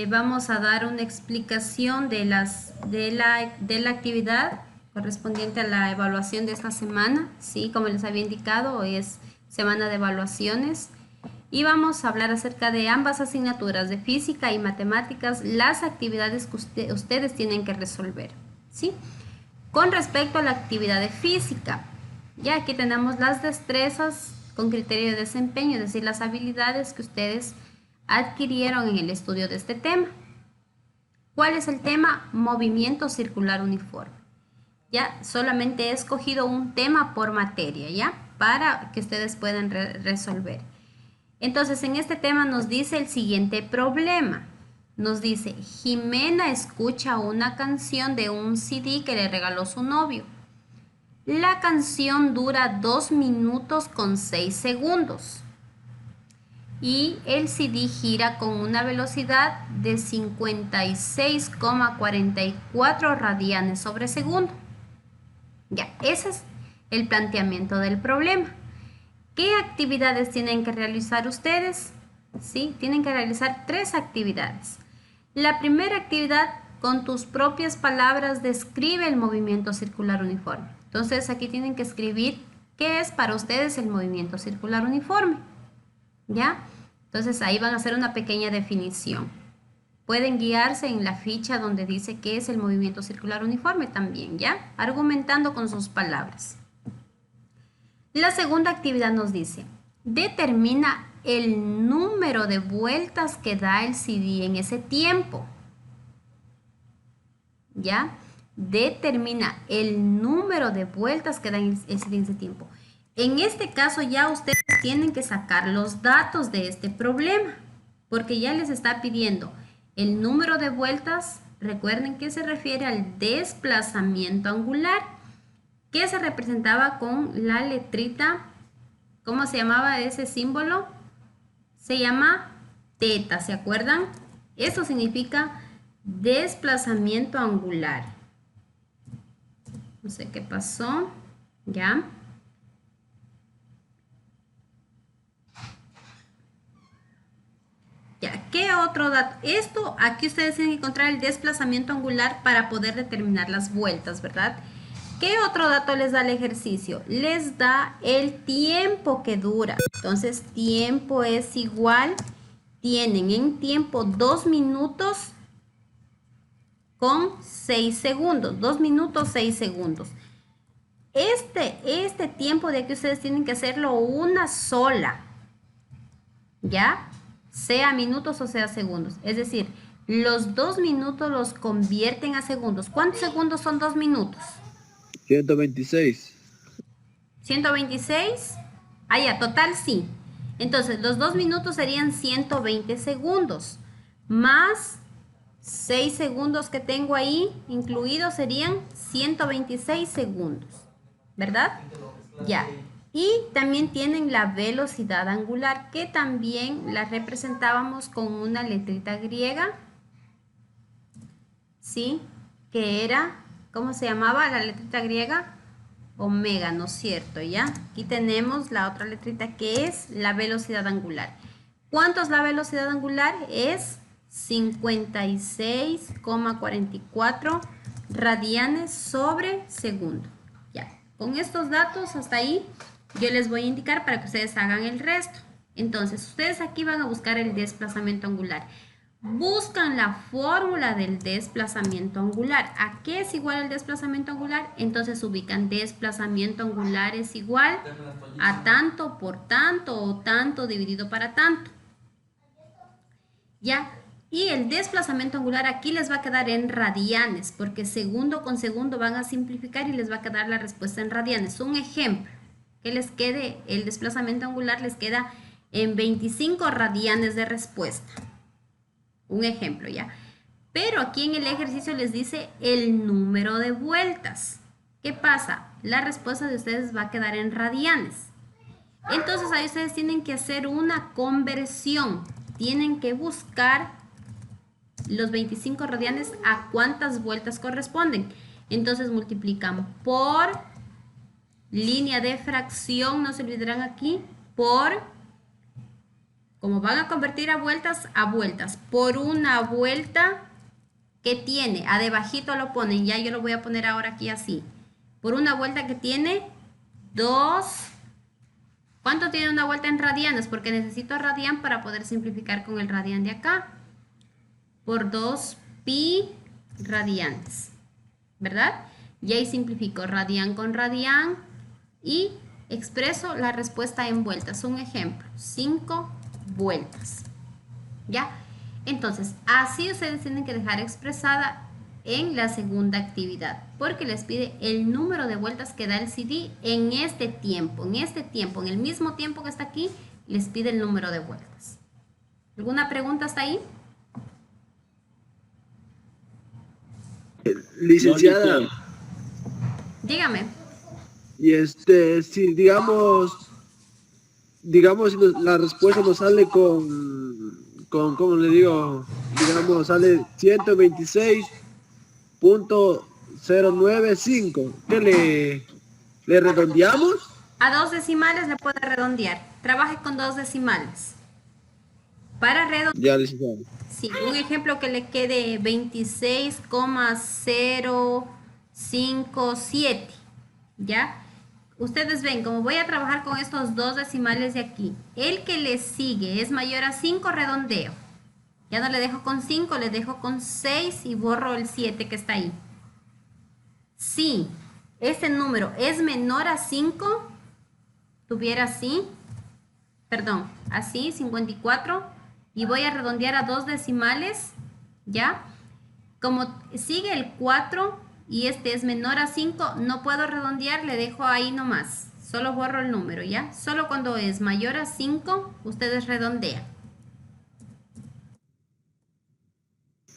vamos a dar una explicación de la actividad correspondiente a la evaluación de esta semana. Sí, como les había indicado, hoy es semana de evaluaciones. Y vamos a hablar acerca de ambas asignaturas, de física y matemáticas, las actividades que ustedes tienen que resolver. ¿Sí? Con respecto a la actividad de física, ya aquí tenemos las destrezas con criterio de desempeño, es decir, las habilidades que ustedes adquirieron en el estudio de este tema. ¿Cuál es el tema? Movimiento circular uniforme. Ya, solamente he escogido un tema por materia, ¿ya? Para que ustedes puedan resolver. Entonces, en este tema nos dice el siguiente problema. Nos dice, Jimena escucha una canción de un CD que le regaló su novio. La canción dura 2 minutos con 6 segundos. Y el CD gira con una velocidad de 56,44 radianes sobre segundo. Ya, ese es el planteamiento del problema. ¿Qué actividades tienen que realizar ustedes? Sí, tienen que realizar 3 actividades. La primera actividad, con tus propias palabras, describe el movimiento circular uniforme. Entonces, aquí tienen que escribir qué es para ustedes el movimiento circular uniforme. ¿Ya? Entonces, ahí van a hacer una pequeña definición. Pueden guiarse en la ficha donde dice qué es el movimiento circular uniforme también, ¿ya? Argumentando con sus palabras. La segunda actividad nos dice, determina el número de vueltas que da el CD en ese tiempo. ¿Ya? Determina el número de vueltas que da el CD en ese tiempo. En este caso ya ustedes tienen que sacar los datos de este problema, porque ya les está pidiendo el número de vueltas. Recuerden que se refiere al desplazamiento angular, que se representaba con la letrita, ¿cómo se llamaba ese símbolo? Se llama teta, ¿se acuerdan? Eso significa desplazamiento angular. No sé qué pasó, ¿ya? Ya, ¿qué otro dato? Esto, aquí ustedes tienen que encontrar el desplazamiento angular para poder determinar las vueltas, ¿verdad? ¿Qué otro dato les da el ejercicio? Les da el tiempo que dura. Entonces, tiempo es igual, tienen en tiempo 2 minutos con 6 segundos. 2 minutos, 6 segundos. Este tiempo de aquí ustedes tienen que hacerlo una sola, ¿ya? Sea minutos o sea segundos. Es decir, los 2 minutos los convierten a segundos. ¿Cuántos segundos son 2 minutos? 126. 126. Ah, ya, total sí. Entonces, los 2 minutos serían 120 segundos. Más 6 segundos que tengo ahí incluidos serían 126 segundos. ¿Verdad? Ya. Y también tienen la velocidad angular, que también la representábamos con una letrita griega. ¿Sí? Que era, ¿cómo se llamaba la letrita griega? Omega, ¿no es cierto? ¿Ya? Aquí tenemos la otra letrita que es la velocidad angular. ¿Cuánto es la velocidad angular? Es 56,44 radianes sobre segundo. Ya, con estos datos hasta ahí yo les voy a indicar para que ustedes hagan el resto. Entonces, ustedes aquí van a buscar el desplazamiento angular. Buscan la fórmula del desplazamiento angular. ¿A qué es igual el desplazamiento angular? Entonces ubican desplazamiento angular es igual a tanto por tanto o tanto dividido para tanto. ¿Ya? Y el desplazamiento angular aquí les va a quedar en radianes, porque segundo con segundo van a simplificar y les va a quedar la respuesta en radianes. Un ejemplo, que les quede el desplazamiento angular les queda en 25 radianes de respuesta. Un ejemplo, ¿ya? Pero aquí en el ejercicio les dice el número de vueltas. ¿Qué pasa? La respuesta de ustedes va a quedar en radianes. Entonces ahí ustedes tienen que hacer una conversión. Tienen que buscar los 25 radianes a cuántas vueltas corresponden. Entonces multiplican por línea de fracción, no se olvidarán aquí, por Como van a convertir a vueltas, por una vuelta que tiene, a debajito lo ponen, ya yo lo voy a poner ahora aquí así. Por una vuelta que tiene 2. ¿Cuánto tiene una vuelta en radianes? Porque necesito radian para poder simplificar con el radian de acá. Por 2 pi radianes, ¿verdad? Y ahí simplifico radian con radian y expreso la respuesta en vueltas. Un ejemplo, 5 vueltas. ¿Ya? Entonces, así ustedes tienen que dejar expresada en la segunda actividad, porque les pide el número de vueltas que da el CD en este tiempo, en el mismo tiempo que está aquí, les pide el número de vueltas. ¿Alguna pregunta hasta ahí? Licenciada, Dígame. y si digamos si la respuesta nos sale ¿cómo le digo? Digamos, sale 126.095. ¿Qué le redondeamos? A 2 decimales le puede redondear. Trabaje con 2 decimales. Para redondear, Ya, licenciada. sí, un ejemplo que le quede 26,057. ¿Ya? Ustedes ven, como voy a trabajar con estos 2 decimales de aquí, el que le sigue es mayor a 5, redondeo. Ya no le dejo con 5, le dejo con 6 y borro el 7 que está ahí. Si este número es menor a 5, tuviera así, perdón, así, 54, y voy a redondear a 2 decimales, ¿ya? Como sigue el 4 y este es menor a 5, no puedo redondear, le dejo ahí nomás. Solo borro el número, ¿ya? Solo cuando es mayor a 5, ustedes redondean.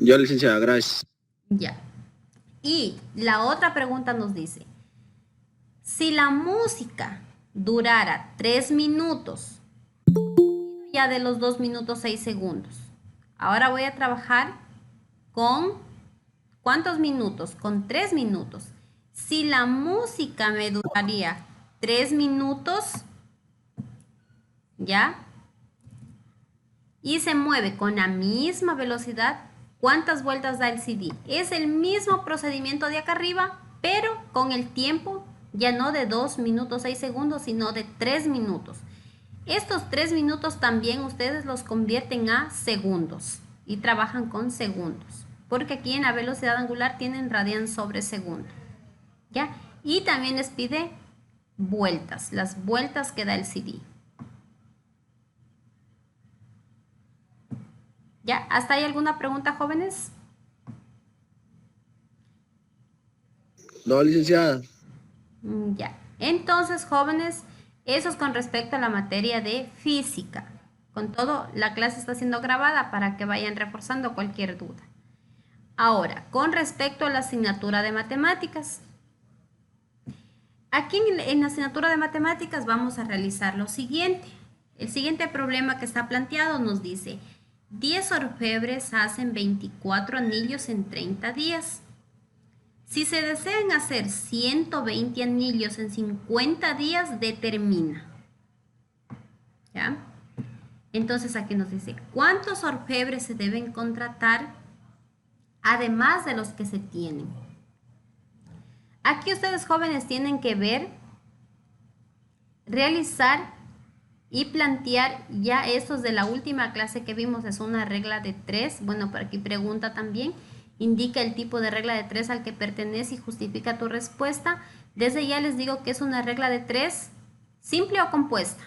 Ya, licenciada, gracias. Ya. Y la otra pregunta nos dice, si la música durara 3 minutos, ya de los 2 minutos 6 segundos. Ahora voy a trabajar con ¿cuántos minutos? Con 3 minutos. Si la música me duraría 3 minutos, ¿ya? Y se mueve con la misma velocidad, ¿cuántas vueltas da el CD? Es el mismo procedimiento de acá arriba, pero con el tiempo ya no de 2 minutos 6 segundos, sino de 3 minutos. Estos 3 minutos también ustedes los convierten a segundos y trabajan con segundos, porque aquí en la velocidad angular tienen radian sobre segundo, ¿ya? Y también les pide vueltas, las vueltas que da el CD. ¿Ya? ¿Hasta ahí alguna pregunta, jóvenes? No, licenciada. Ya. Entonces, jóvenes, eso es con respecto a la materia de física. Con todo, la clase está siendo grabada para que vayan reforzando cualquier duda. Ahora, con respecto a la asignatura de matemáticas. Aquí en la asignatura de matemáticas vamos a realizar lo siguiente. El siguiente problema que está planteado nos dice, 10 orfebres hacen 24 anillos en 30 días. Si se desean hacer 120 anillos en 50 días, determina. ¿Ya? Entonces aquí nos dice, ¿cuántos orfebres se deben contratar además de los que se tienen? Aquí ustedes jóvenes tienen que ver, realizar y plantear ya estos de la última clase que vimos, es una regla de 3. Bueno, por aquí pregunta también, indica el tipo de regla de 3 al que pertenece y justifica tu respuesta. Desde ya les digo que es una regla de 3, simple o compuesta.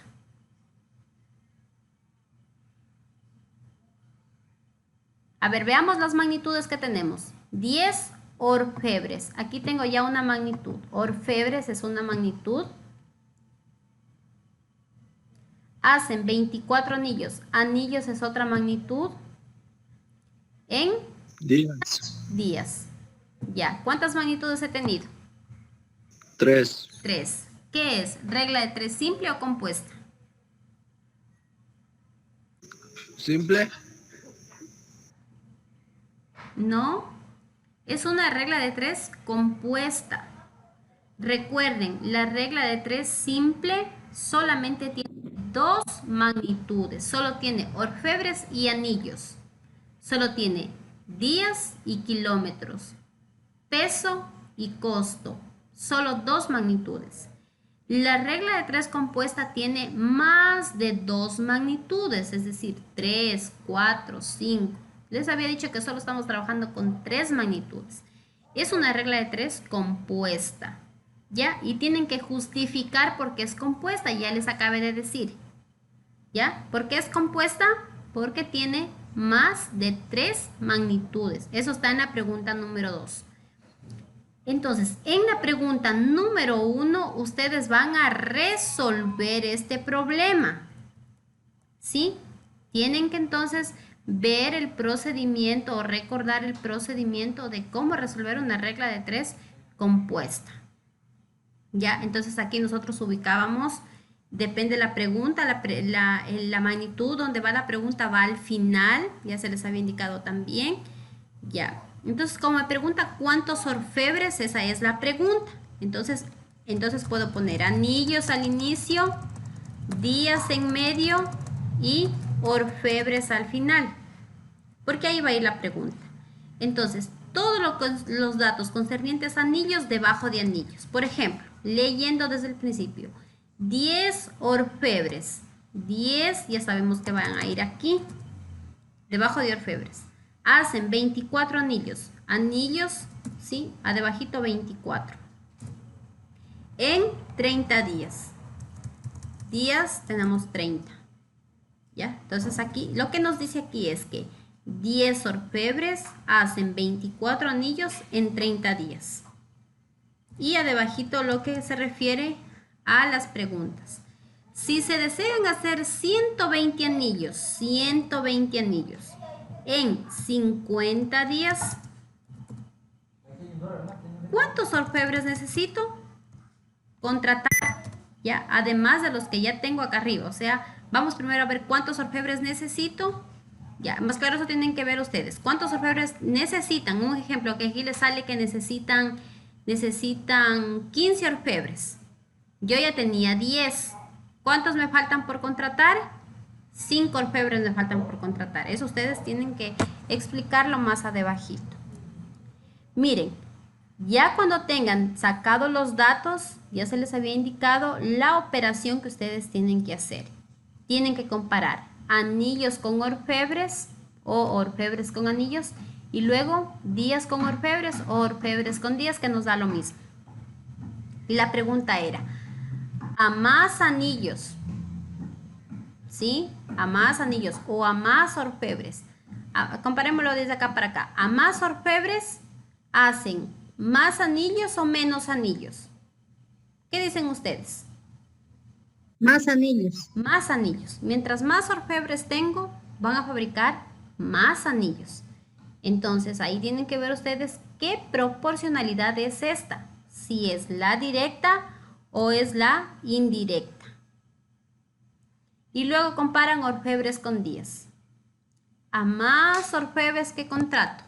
A ver, veamos las magnitudes que tenemos. 10 orfebres. Aquí tengo ya una magnitud. Orfebres es una magnitud. Hacen 24 anillos. Anillos es otra magnitud. En días. Ya. ¿Cuántas magnitudes he tenido? 3. 3. ¿Qué es? ¿Regla de 3 simple o compuesta? ¿Simple? No. Es una regla de 3 compuesta. Recuerden, la regla de 3 simple solamente tiene dos magnitudes, solo tiene orfebres y anillos, solo tiene días y kilómetros, peso y costo, solo dos magnitudes. La regla de 3 compuesta tiene más de dos magnitudes, es decir, 3, 4, 5. Les había dicho que solo estamos trabajando con 3 magnitudes. Es una regla de 3 compuesta, ¿ya? Y tienen que justificar por qué es compuesta, ya les acabé de decir, ¿ya? ¿Por qué es compuesta? Porque tiene más de 3 magnitudes. Eso está en la pregunta número 2. Entonces, en la pregunta número 1, ustedes van a resolver este problema, ¿sí? Tienen que entonces ver el procedimiento o recordar el procedimiento de cómo resolver una regla de 3 compuesta. Ya, entonces aquí nosotros ubicábamos, depende de la pregunta, la magnitud donde va la pregunta va al final, ya se les había indicado también, ya. Entonces, como me pregunta cuántos orfebres, esa es la pregunta. Entonces puedo poner anillos al inicio, días en medio y orfebres al final, porque ahí va a ir la pregunta. Entonces, todos los datos concernientes a anillos debajo de anillos. Por ejemplo, leyendo desde el principio, 10 orfebres. 10, ya sabemos que van a ir aquí, debajo de orfebres. Hacen 24 anillos. Anillos, ¿sí? A debajito 24. En 30 días. Días tenemos 30. ¿Ya? Entonces aquí, lo que nos dice aquí es que 10 orfebres hacen 24 anillos en 30 días. Y a debajito lo que se refiere a las preguntas. Si se desean hacer 120 anillos en 50 días, ¿cuántos orfebres necesito contratar? Ya, además de los que ya tengo acá arriba. O sea, vamos primero a ver cuántos orfebres necesito. Ya, más claro eso tienen que ver ustedes. ¿Cuántos orfebres necesitan? Un ejemplo que aquí les sale que necesitan 15 orfebres. Yo ya tenía 10. ¿Cuántos me faltan por contratar? 5 orfebres me faltan por contratar. Eso ustedes tienen que explicarlo más a debajito. Miren, ya cuando tengan sacado los datos, ya se les había indicado la operación que ustedes tienen que hacer. Tienen que comparar anillos con orfebres o orfebres con anillos y luego días con orfebres o orfebres con días, que nos da lo mismo. Y la pregunta era, a más anillos, ¿sí? A más anillos o a más orfebres. Comparémoslo desde acá para acá. A más orfebres hacen más anillos o menos anillos. ¿Qué dicen ustedes? Más anillos. Más anillos. Mientras más orfebres tengo, van a fabricar más anillos. Entonces ahí tienen que ver ustedes qué proporcionalidad es esta. Si es la directa o es la indirecta. Y luego comparan orfebres con días. A más orfebres que contrato,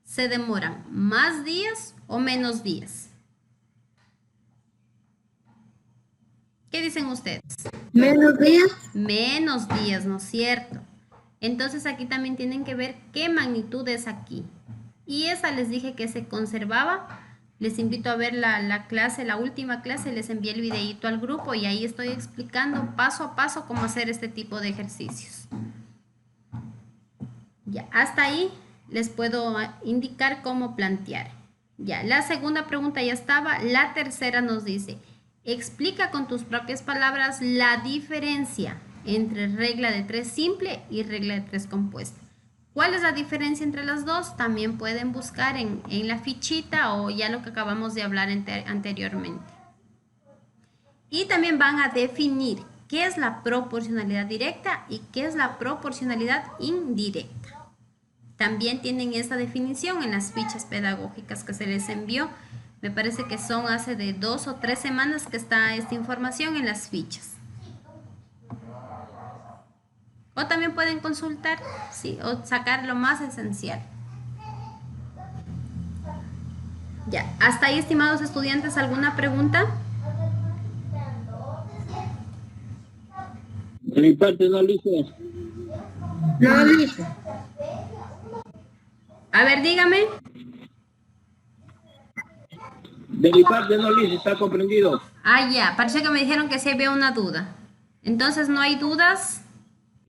¿se demoran más días o menos días? ¿Qué dicen ustedes? Menos días. Menos días, ¿no es cierto? Entonces aquí también tienen que ver qué magnitud es aquí. Y esa les dije que se conservaba. Les invito a ver la clase, la última clase, les envié el videíto al grupo y ahí estoy explicando paso a paso cómo hacer este tipo de ejercicios. Ya, hasta ahí les puedo indicar cómo plantear. Ya, la segunda pregunta ya estaba. La tercera nos dice, explica con tus propias palabras la diferencia entre regla de 3 simple y regla de 3 compuesta. ¿Cuál es la diferencia entre las dos? También pueden buscar en la fichita o ya lo que acabamos de hablar anteriormente. Y también van a definir qué es la proporcionalidad directa y qué es la proporcionalidad indirecta. También tienen esta definición en las fichas pedagógicas que se les envió. Me parece que son hace de 2 o 3 semanas que está esta información en las fichas. O también pueden consultar, ¿sí? O sacar lo más esencial. Ya, hasta ahí, estimados estudiantes, ¿alguna pregunta? De mi parte no, Lice. No, Lice. A ver, dígame. De mi parte no, Lice, está comprendido. Ah, ya, parece que me dijeron que sí había una duda. Entonces, ¿no hay dudas?